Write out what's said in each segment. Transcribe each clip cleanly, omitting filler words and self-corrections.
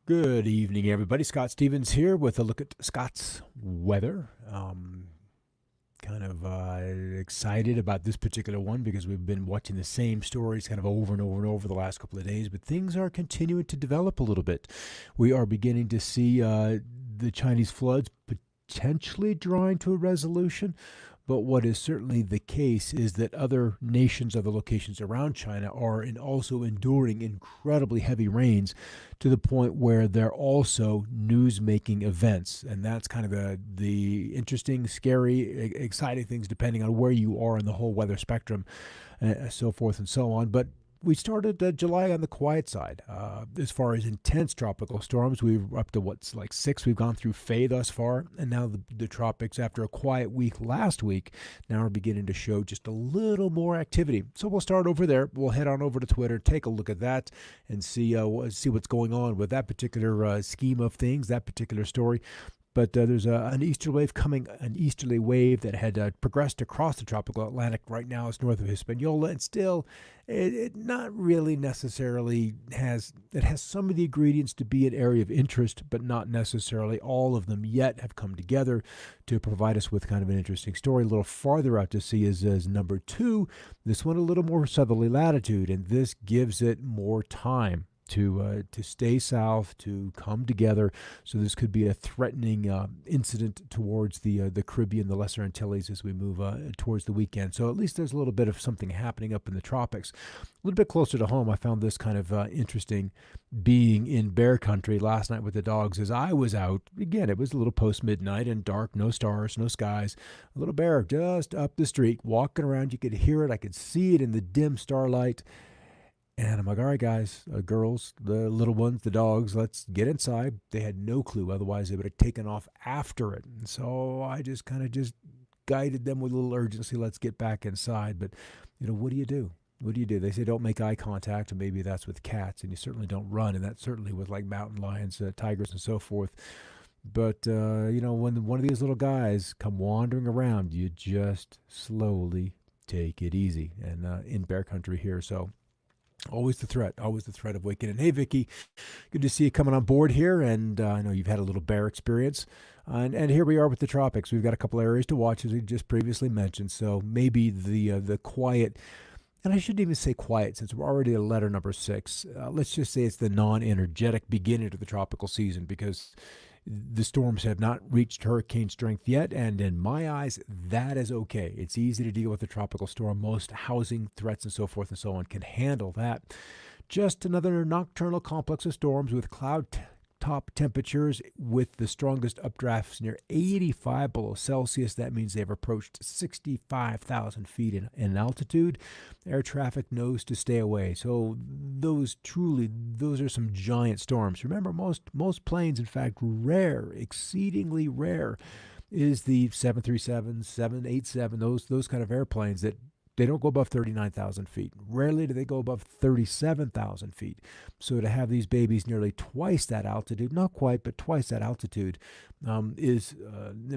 Good evening, everybody. Scott Stevens here with a look at Scott's weather. Kind of excited about this particular one because we've been watching the same stories kind of over and over and over the last couple of days, but things are continuing to develop a little bit. We are beginning to see the Chinese floods potentially drawing to a resolution. But what is certainly the case is that other nations, other locations around China are also enduring incredibly heavy rains to the point where they're also news-making events. And that's kind of the interesting, scary, exciting things depending on where you are in the whole weather spectrum, so forth and so on. But we started July on the quiet side. As far as intense tropical storms, we're up to what's like six. We've gone through Faye thus far, and now the tropics, after a quiet week last week, now are beginning to show just a little more activity. So we'll start over there. We'll head on over to Twitter, take a look at that, and see what's going on with that particular scheme of things, that particular story. But there's an easterly wave coming, an easterly wave that had progressed across the tropical Atlantic. Right now it's north of Hispaniola, and still it not really necessarily has some of the ingredients to be an area of interest, but not necessarily all of them yet have come together to provide us with kind of an interesting story. A little farther out to sea is number two. This one a little more southerly latitude, and this gives it more time to stay south, to come together. So this could be a threatening incident towards the Caribbean, the Lesser Antilles, as we move towards the weekend. So at least there's a little bit of something happening up in the tropics. A little bit closer to home, I found this kind of interesting. Being in bear country last night with the dogs, as I was out, again, it was a little post-midnight and dark, no stars, no skies, a little bear just up the street, walking around. You could hear it. I could see it in the dim starlight. And I'm like, all right, guys, girls, the little ones, the dogs, let's get inside. They had no clue. Otherwise, they would have taken off after it. And so I just kind of just guided them with a little urgency. Let's get back inside. But, what do you do? What do you do? They say don't make eye contact, and maybe that's with cats. And you certainly don't run, and that's certainly with like mountain lions, tigers, and so forth. But, when one of these little guys come wandering around, you just slowly take it easy. And in bear country here, so always the threat of waking in. Hey, Vicky, good to see you coming on board here. And I know you've had a little bear experience. And here we are with the tropics. We've got a couple areas to watch, as we just previously mentioned. So maybe the quiet, and I shouldn't even say quiet since we're already at letter number 6. Let's just say it's the non-energetic beginning to the tropical season, because the storms have not reached hurricane strength yet, and in my eyes, that is okay. It's easy to deal with a tropical storm. Most housing threats and so forth and so on can handle that. Just another nocturnal complex of storms with cloud-top temperatures with the strongest updrafts near 85 below Celsius. That means they've approached 65,000 feet in altitude. Air traffic knows to stay away. So those are some giant storms. Remember, most planes, in fact, rare, exceedingly rare, is the 737, 787, those kind of airplanes that they don't go above 39,000 feet. Rarely do they go above 37,000 feet. So to have these babies nearly twice that altitude, not quite, but twice that altitude, that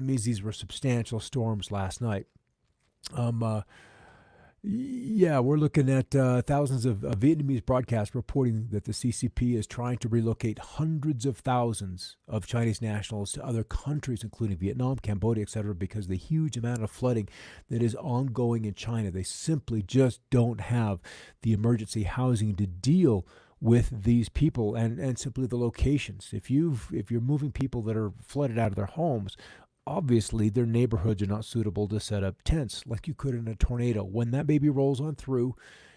means these were substantial storms last night. Yeah, we're looking at thousands of Vietnamese broadcasts reporting that the CCP is trying to relocate hundreds of thousands of Chinese nationals to other countries, including Vietnam, Cambodia, etc., because of the huge amount of flooding that is ongoing in China. They simply just don't have the emergency housing to deal with these people and simply the locations. If you're moving people that are flooded out of their homes, obviously their neighborhoods are not suitable to set up tents like you could in a tornado. When that baby rolls on through,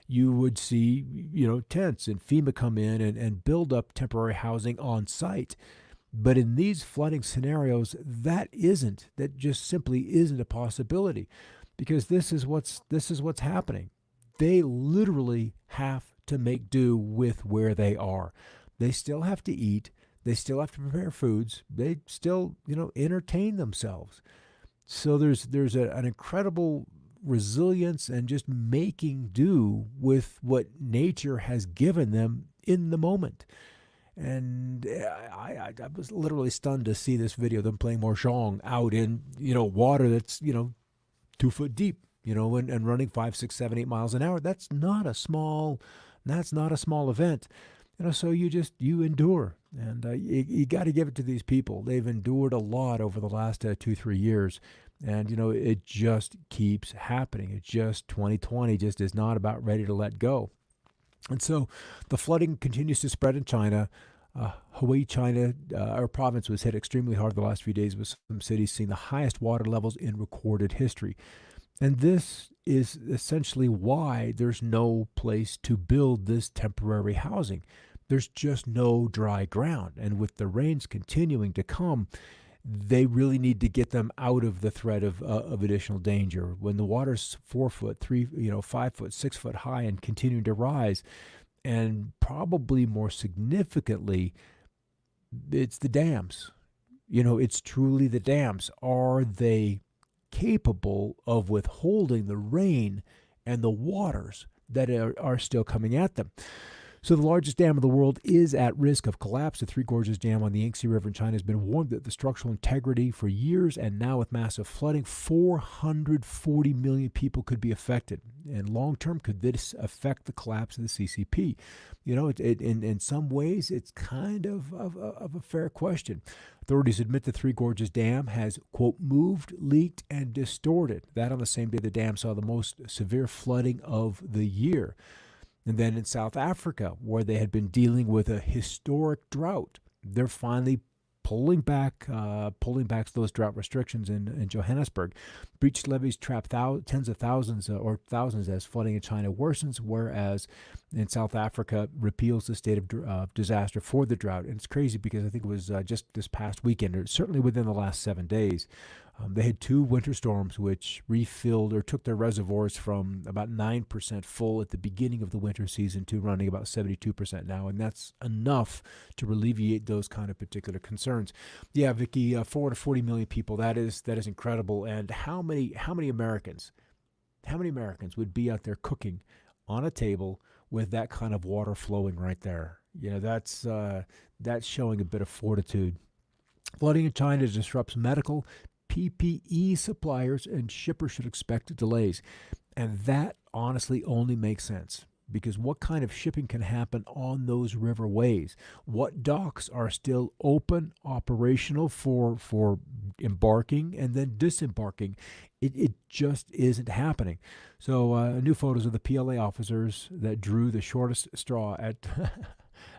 you would see, tents and FEMA come in and build up temporary housing on site. But in these flooding scenarios, that just simply isn't a possibility, because this is what's happening. They literally have to make do with where they are. They still have to eat. They still have to prepare foods. They still, entertain themselves. So there's an incredible resilience and just making do with what nature has given them in the moment. And I was literally stunned to see this video of them playing mahjong out in, water that's, 2 foot deep, and running 5, 6, 7, 8 miles an hour. That's not a small event. So you endure, and you got to give it to these people. They've endured a lot over the last 2 3 years, and it just keeps happening. It's just 2020 just is not about ready to let go. And so the flooding continues to spread in China. Hawaii, China, our province was hit extremely hard the last few days, with some cities seeing the highest water levels in recorded history. And this is essentially why there's no place to build this temporary housing. There's just no dry ground. And with the rains continuing to come, they really need to get them out of the threat of additional danger. When the water's 4 foot, 5 foot, 6 foot high and continuing to rise, and probably more significantly, it's the dams. It's truly the dams. Are they capable of withholding the rain and the waters that are still coming at them? So the largest dam in the world is at risk of collapse. The Three Gorges Dam on the Yangtze River in China has been warned that the structural integrity for years, and now with massive flooding, 440 million people could be affected. And long term, could this affect the collapse of the CCP? In some ways, it's kind of a fair question. Authorities admit the Three Gorges Dam has, quote, moved, leaked, and distorted. That on the same day the dam saw the most severe flooding of the year. And then in South Africa, where they had been dealing with a historic drought, they're finally pulling back those drought restrictions in Johannesburg. Breached levees trap tens of thousands or thousands as flooding in China worsens, whereas in South Africa repeals the state of disaster for the drought. And it's crazy because I think it was just this past weekend, or certainly within the last 7 days, they had 2 winter storms which refilled or took their reservoirs from about 9% full at the beginning of the winter season to running about 72% now, and that's enough to alleviate those kind of particular concerns. Yeah, Vicky, 440 million people. That is incredible. And how many Americans would be out there cooking on a table with that kind of water flowing right there? That's showing a bit of fortitude. Flooding in China disrupts medical, PPE suppliers, and shippers should expect delays. And that honestly only makes sense, because what kind of shipping can happen on those riverways? What docks are still open, operational for embarking and then disembarking? It just isn't happening. So new photos of the PLA officers that drew the shortest straw at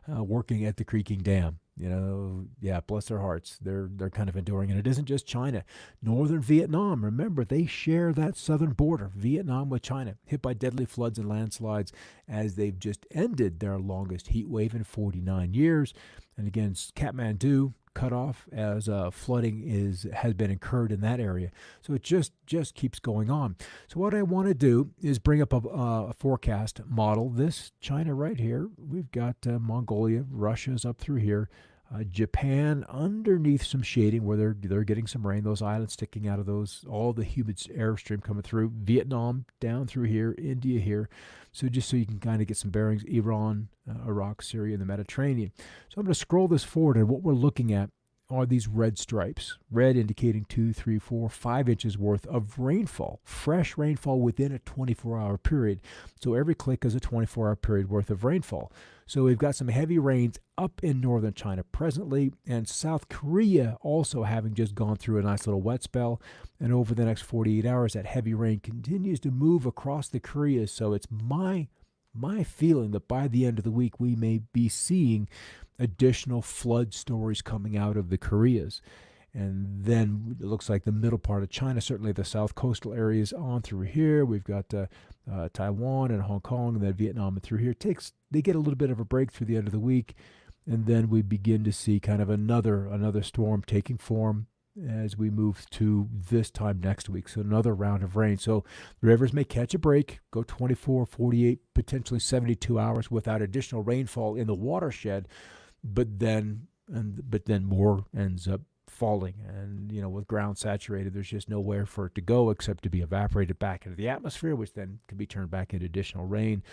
working at the creaking dam. Yeah, bless their hearts. They're kind of enduring. And it isn't just China. Northern Vietnam, remember, they share that southern border, Vietnam with China, hit by deadly floods and landslides as they've just ended their longest heat wave in 49 years. And again, Kathmandu cut off as flooding has been incurred in that area. So it just keeps going on. So what I want to do is bring up a forecast model. This China right here, we've got Mongolia, Russia's up through here, Japan underneath some shading where they're getting some rain, those islands sticking out of those, all the humid airstream coming through, Vietnam down through here, India here. So just so you can kind of get some bearings, Iran, Iraq, Syria, and the Mediterranean. So I'm going to scroll this forward, and what we're looking at are these red stripes. Red indicating 2, 3, 4, 5 inches worth of rainfall, fresh rainfall within a 24-hour period. So every click is a 24-hour period worth of rainfall. So we've got some heavy rains up in northern China presently, and South Korea also having just gone through a nice little wet spell. And over the next 48 hours, that heavy rain continues to move across the Koreas. So it's my feeling that by the end of the week, we may be seeing additional flood stories coming out of the Koreas. And then it looks like the middle part of China, certainly the south coastal areas on through here. We've got Taiwan and Hong Kong, and then Vietnam and through here. They get a little bit of a break through the end of the week, and then we begin to see kind of another storm taking form as we move to this time next week. So another round of rain. So the rivers may catch a break, go 24, 48, potentially 72 hours without additional rainfall in the watershed, but then more ends up falling. And, with ground saturated, there's just nowhere for it to go except to be evaporated back into the atmosphere, which then can be turned back into additional rain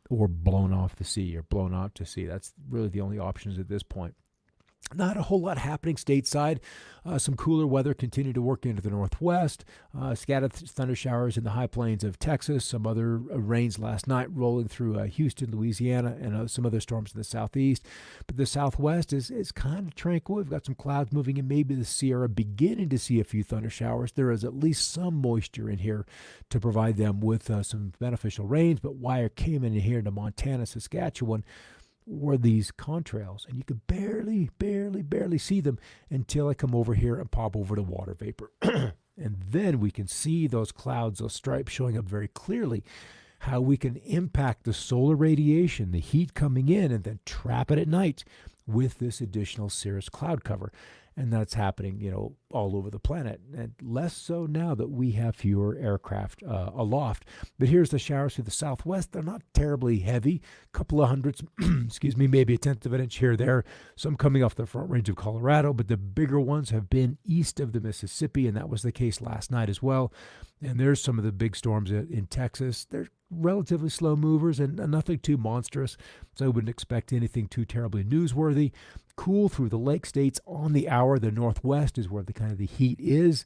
or blown off the sea or blown out to sea. That's really the only options at this point. Not a whole lot happening stateside. Some cooler weather continued to work into the northwest. Scattered thunder showers in the high plains of Texas. Some other rains last night rolling through Houston, Louisiana, and some other storms in the southeast. But the southwest is kind of tranquil. We've got some clouds moving in. Maybe the Sierra beginning to see a few thunder showers. There is at least some moisture in here to provide them with some beneficial rains. But wire came in here to Montana, Saskatchewan, were these contrails, and you could barely see them until I come over here and pop over to water vapor. And then we can see those clouds, those stripes showing up very clearly, how we can impact the solar radiation, the heat coming in, and then trap it at night with this additional cirrus cloud cover. And that's happening, all over the planet, and less so now that we have fewer aircraft aloft. But here's the showers through the southwest. They're not terribly heavy, a couple of hundreds, excuse me, maybe a tenth of an inch here or there. Some coming off the front range of Colorado, but the bigger ones have been east of the Mississippi, and that was the case last night as well. And there's some of the big storms in Texas. They're relatively slow movers and nothing too monstrous, so I wouldn't expect anything too terribly newsworthy. Cool through the lake states on the hour. The northwest is where the heat is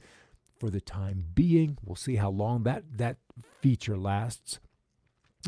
for the time being. We'll see how long that feature lasts.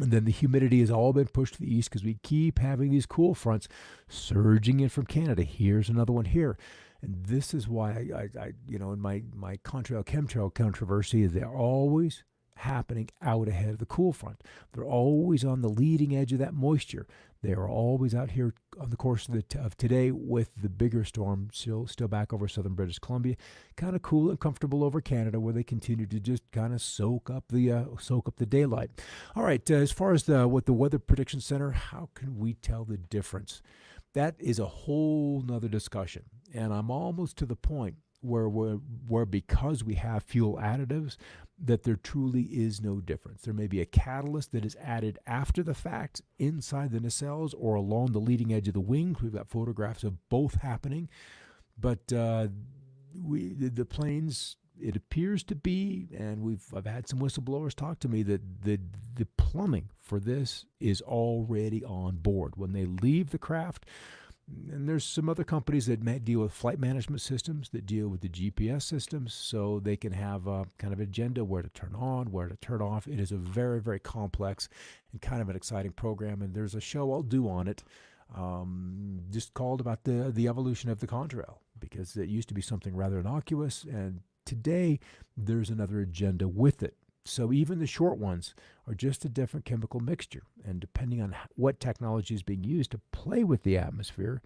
And then the humidity has all been pushed to the east because we keep having these cool fronts surging in from Canada. Here's another one here. And this is why I in my contrail chemtrail controversy, they're always happening out ahead of the cool front. They're always on the leading edge of that moisture. They are always out here on the course of today with the bigger storm still back over southern British Columbia, kind of cool and comfortable over Canada, where they continue to just kind of soak up the daylight. All right, as far as what the Weather Prediction Center, how can we tell the difference? That is a whole nother discussion, and I'm almost to the point where because we have fuel additives, that there truly is no difference. There may be a catalyst that is added after the fact inside the nacelles or along the leading edge of the wings. We've got photographs of both happening, but the planes, it appears to be, and I've had some whistleblowers talk to me that the plumbing for this is already on board. When they leave the craft, and there's some other companies that may deal with flight management systems that deal with the GPS systems, so they can have a kind of agenda where to turn on, where to turn off. It is a very, very complex and kind of an exciting program, and there's a show I'll do on it, just called about the evolution of the contrail, because it used to be something rather innocuous, and today there's another agenda with it. So even the short ones are just a different chemical mixture, and depending on what technology is being used to play with the atmosphere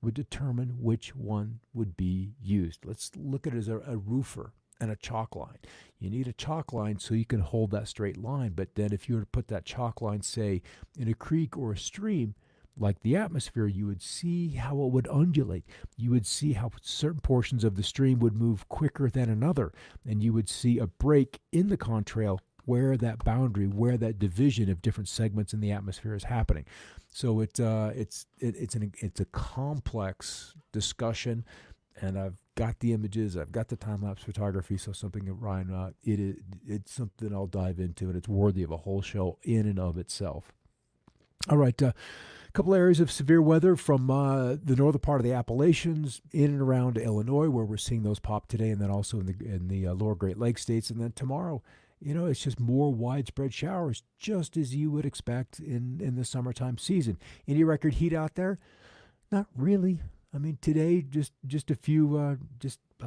would determine which one would be used. Let's look at it as a roofer and a chalk line. You need a chalk line so you can hold that straight line, but then if you were to put that chalk line, say, in a creek or a stream, like the atmosphere, you would see how it would undulate. You would see how certain portions of the stream would move quicker than another, and you would see a break in the contrail where that boundary, where that division of different segments in the atmosphere is happening. So it's a complex discussion, and I've got the images, I've got the time-lapse photography, so something that Ryan, it's something I'll dive into, and it's worthy of a whole show in and of itself. All right, couple areas of severe weather from the northern part of the Appalachians in and around Illinois, where we're seeing those pop today, and then also in the lower Great Lakes states. And then tomorrow, it's just more widespread showers, just as you would expect in the summertime season. Any record heat out there? Not really. I mean, today just a few.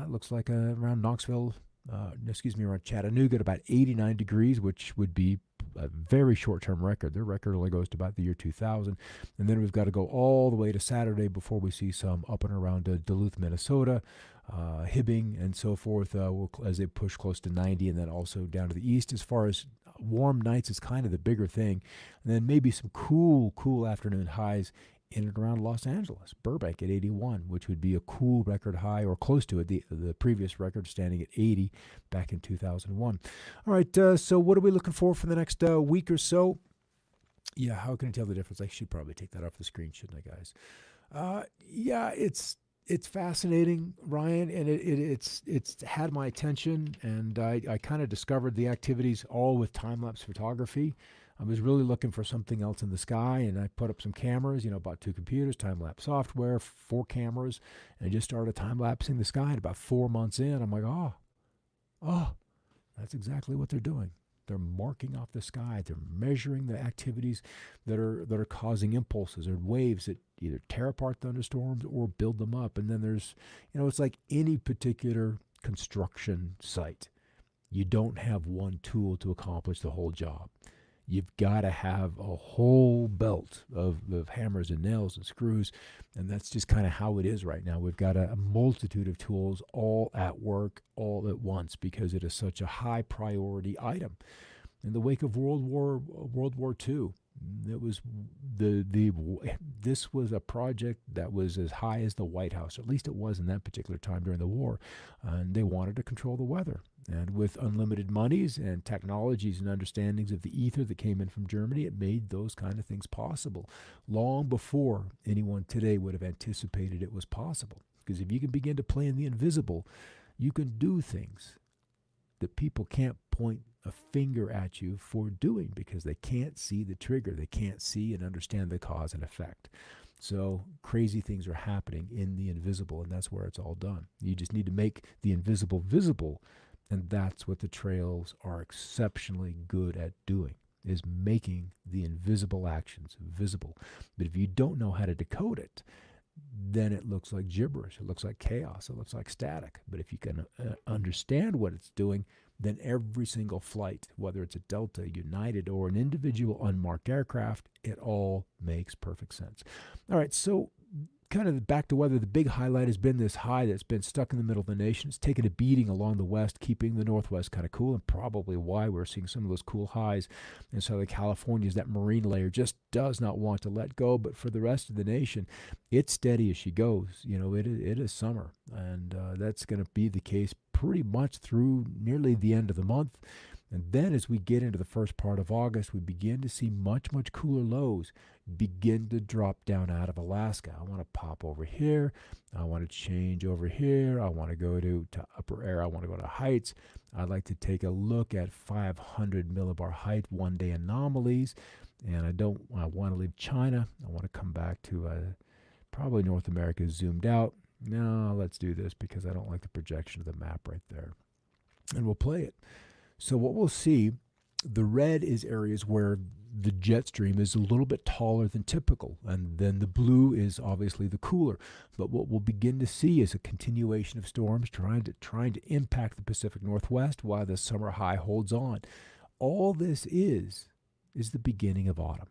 Looks like around Knoxville. Around Chattanooga at about 89 degrees, which would be a very short-term record. Their record only goes to about the year 2000. And then we've got to go all the way to Saturday before we see some up and around Duluth, Minnesota, Hibbing, and so forth, as they push close to 90, and then also down to the east. As far as warm nights is kind of the bigger thing. And then maybe some cool afternoon highs in and around Los Angeles, Burbank at 81, which would be a cool record high, or close to it. The previous record standing at 80 back in 2001. All right, so what are we looking for the next week or so? Yeah, how can I tell the difference? I should probably take that off the screen, shouldn't I, guys? Yeah, it's fascinating, Ryan, and it's had my attention, and I kind of discovered the activities all with time-lapse photography. I was really looking for something else in the sky, and I put up some cameras, bought 2 computers, time-lapse software, 4 cameras, and I just started time-lapsing the sky. And about 4 months in, I'm like, oh, that's exactly what they're doing. They're marking off the sky. They're measuring the activities that are causing impulses or waves that either tear apart thunderstorms or build them up. And then there's, it's like any particular construction site. You don't have one tool to accomplish the whole job. You've got to have a whole belt of hammers and nails and screws, and that's just kind of how it is right now. We've got a multitude of tools all at work, all at once, because it is such a high priority item. In the wake of World War II, it was this was a project that was as high as the White House, or at least it was in that particular time during the war, and they wanted to control the weather. And with unlimited monies and technologies and understandings of the ether that came in from Germany, it made those kind of things possible long before anyone today would have anticipated it was possible. Because if you can begin to play in the invisible, you can do things that people can't point a finger at you for doing because they can't see the trigger. They can't see and understand the cause and effect. So crazy things are happening in the invisible, and that's where it's all done. You just need to make the invisible visible. And that's what the trails are exceptionally good at doing, is making the invisible actions visible. But if you don't know how to decode it, then it looks like gibberish. It looks like chaos. It looks like static. But if you can understand what it's doing, then every single flight, whether it's a Delta, United, or an individual unmarked aircraft, it all makes perfect sense. All right, so kind of back to weather, the big highlight has been this high that's been stuck in the middle of the nation. It's taken a beating along the west, keeping the northwest kind of cool, and probably why we're seeing some of those cool highs in Southern California is that marine layer just does not want to let go. But for the rest of the nation, it's steady as she goes. It is summer, and that's going to be the case pretty much through nearly the end of the month. And then as we get into the first part of August, we begin to see much, much cooler lows begin to drop down out of Alaska. I want to pop over here. I want to change over here. I want to go to upper air. I want to go to heights. I'd like to take a look at 500 millibar height one-day anomalies. And I want to leave China. I want to come back to probably North America zoomed out. No, let's do this because I don't like the projection of the map right there. And we'll play it. So what we'll see, the red is areas where the jet stream is a little bit taller than typical, and then the blue is obviously the cooler. But what we'll begin to see is a continuation of storms trying to impact the Pacific Northwest while the summer high holds on. All this is the beginning of autumn.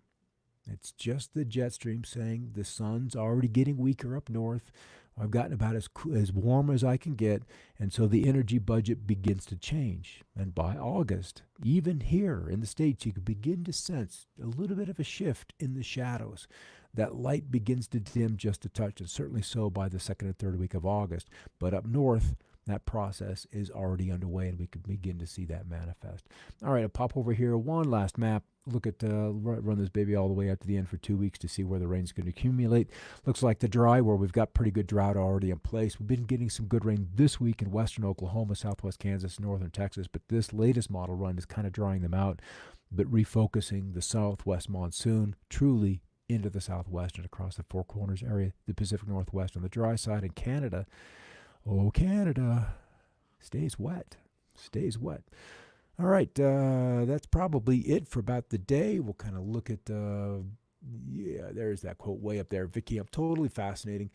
It's just the jet stream saying the sun's already getting weaker up north. I've gotten about as warm as I can get, and so the energy budget begins to change. And by August, even here in the States, you can begin to sense a little bit of a shift in the shadows. That light begins to dim just a touch, and certainly so by the second and third week of August. But up north, that process is already underway, and we can begin to see that manifest. All right, I'll pop over here. One last map. Look at run this baby all the way up to the end for 2 weeks to see where the rain's going to accumulate. Looks like the dry, where we've got pretty good drought already in place. We've been getting some good rain this week in western Oklahoma, southwest Kansas, northern Texas, but this latest model run is kind of drying them out, but refocusing the southwest monsoon truly into the southwest and across the Four Corners area, the Pacific Northwest on the dry side, and Canada. Oh, Canada stays wet. All right, that's probably it for about the day. We'll kind of look at, there's that quote way up there. Vicky, I'm totally fascinating.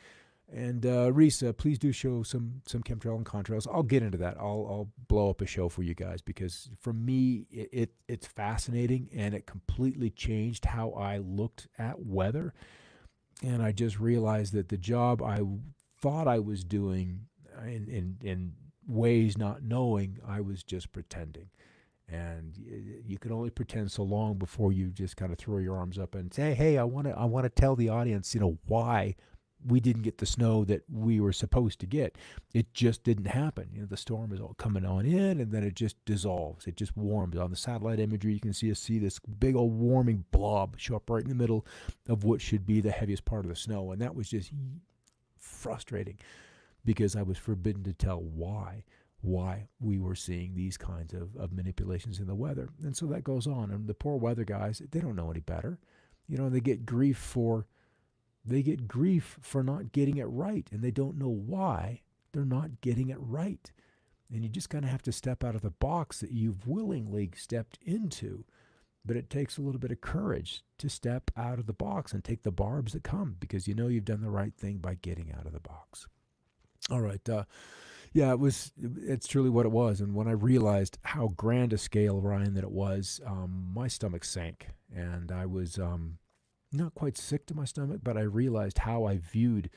And Risa, please do show some chemtrail and contrails. I'll get into that. I'll blow up a show for you guys because for me, it's fascinating, and it completely changed how I looked at weather. And I just realized that the job I thought I was doing in ways not knowing, I was just pretending. And you can only pretend so long before you just kind of throw your arms up and say, hey, I want to tell the audience, why we didn't get the snow that we were supposed to get. It just didn't happen. The storm is all coming on in, and then it just dissolves. It just warms. On the satellite imagery, you can see this big old warming blob show up right in the middle of what should be the heaviest part of the snow. And that was just frustrating because I was forbidden to tell why. why we were seeing these kinds of manipulations in the weather. And so that goes on. And the poor weather guys, they don't know any better. They get grief for not getting it right, and they don't know why they're not getting it right. And you just kind of have to step out of the box that you've willingly stepped into. But it takes a little bit of courage to step out of the box and take the barbs that come, because you've done the right thing by getting out of the box. All right. Yeah, it's truly what it was. And when I realized how grand a scale, Ryan, that it was, my stomach sank. And I was not quite sick to my stomach, but I realized how I viewed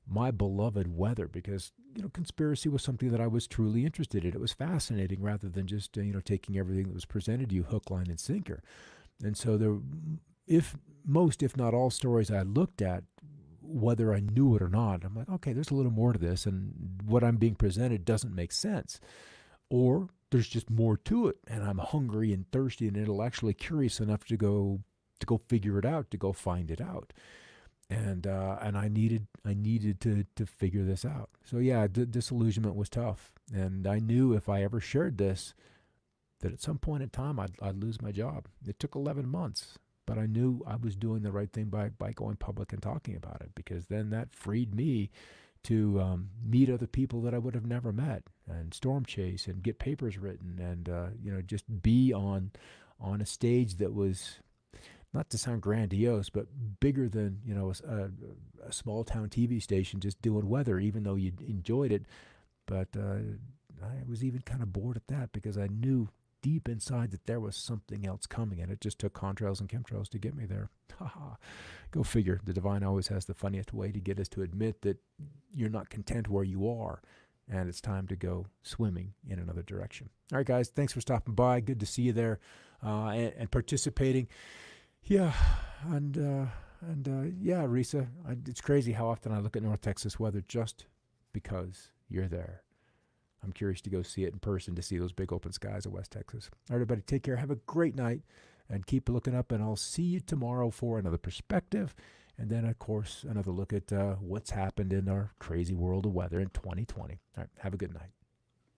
my beloved weather, because conspiracy was something that I was truly interested in. It was fascinating, rather than just taking everything that was presented to you hook, line, and sinker. And so if not all stories I looked at, whether I knew it or not, I'm like, okay, there's a little more to this, and what I'm being presented doesn't make sense, or there's just more to it, and I'm hungry and thirsty and intellectually curious enough to go figure it out, to go find it out. And I needed to figure this out. So yeah, disillusionment was tough, and I knew if I ever shared this, that at some point in time I'd lose my job. It took 11 months, but I knew I was doing the right thing by going public and talking about it, because then that freed me to meet other people that I would have never met, and storm chase and get papers written, and just be on a stage that was, not to sound grandiose, but bigger than a small town TV station just doing weather, even though you enjoyed it. But I was even kind of bored at that, because I knew deep inside that there was something else coming, and it just took contrails and chemtrails to get me there. Go figure. The divine always has the funniest way to get us to admit that you're not content where you are, and it's time to go swimming in another direction. All right, guys, thanks for stopping by. Good to see you there and participating. Yeah, and yeah, Risa, it's crazy how often I look at North Texas weather just because you're there. I'm curious to go see it in person, to see those big open skies of West Texas. All right, everybody, take care. Have a great night, and keep looking up, and I'll see you tomorrow for another perspective, and then, of course, another look at what's happened in our crazy world of weather in 2020. All right, have a good night.